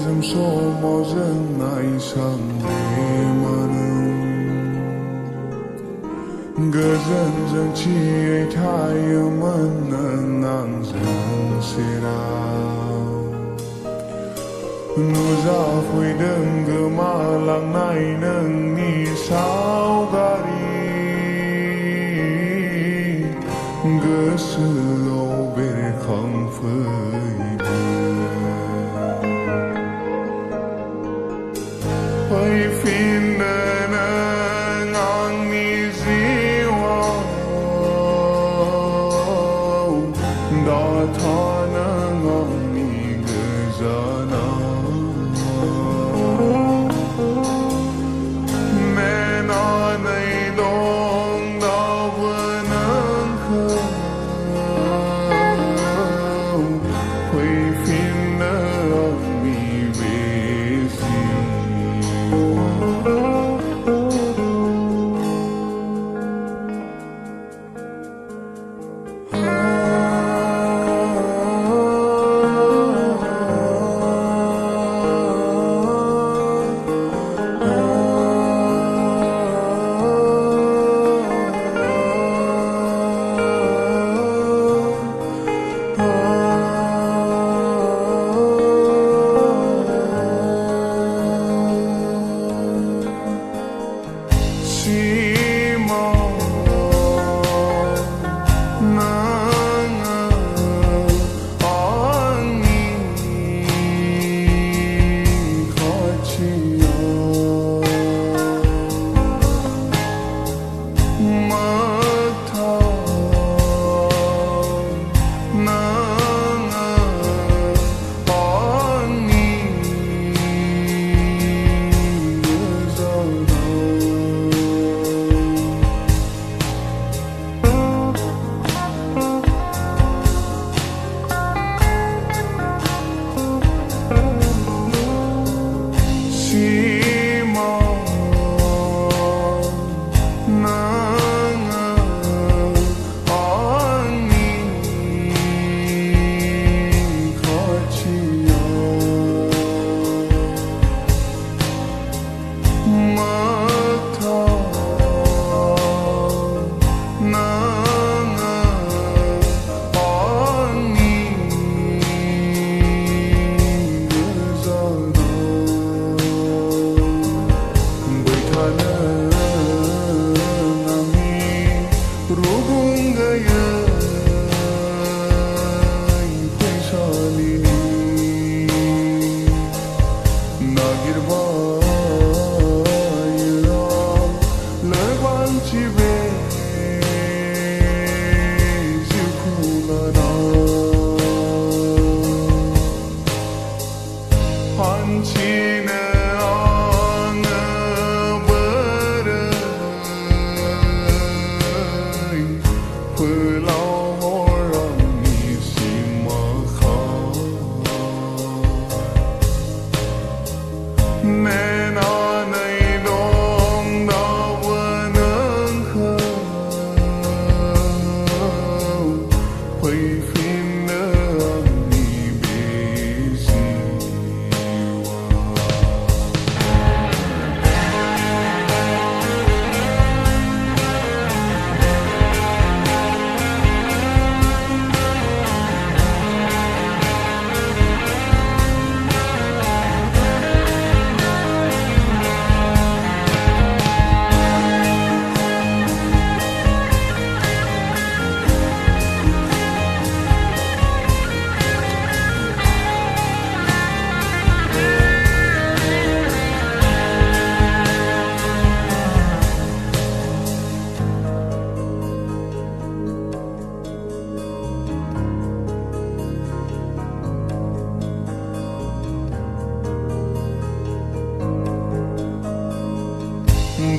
dâm số mò dân ai sang lệ mà nâng gơ dân dân chi ai thái mà nâng nang dân sẽ ra nụ ra phôi đừng gơ mà làng này nâng ni sao gà đi gơ sư ô bê không phơi Pwipindw ngang ni ziwa da tha ngang ni gazana mena nei dong da vnang kha Pwipindw mi vesi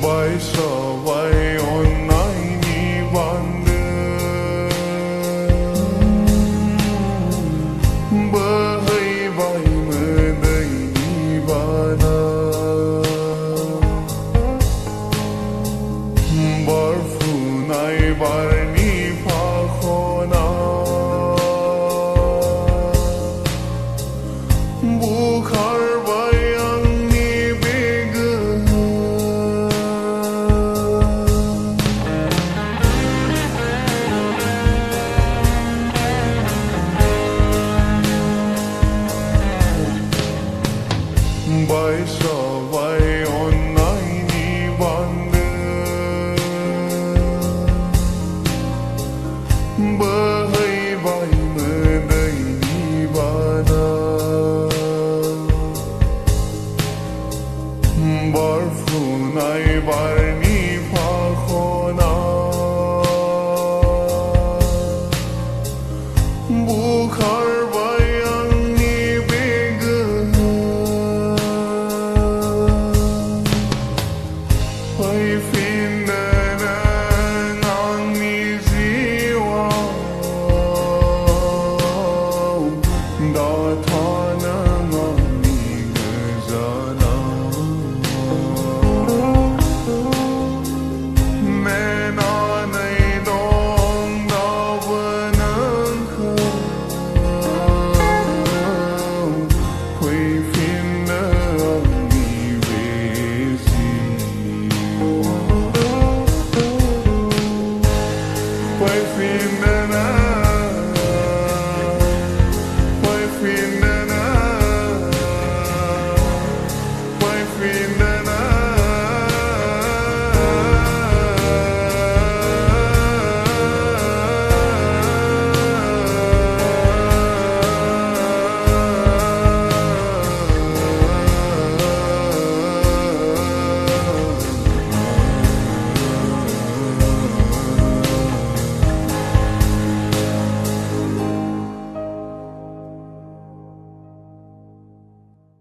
bay sa bay online ni bandı bay bay mơ đây ni bana bar funai bar ni pha khona bukhar Bay sa bay on nai ni bandı Bahai bay medai ni bana Barfunai barni pakhona Bukhar bayang ni bega Pwipindw nang ni ziwa Da thana ngang ni gazan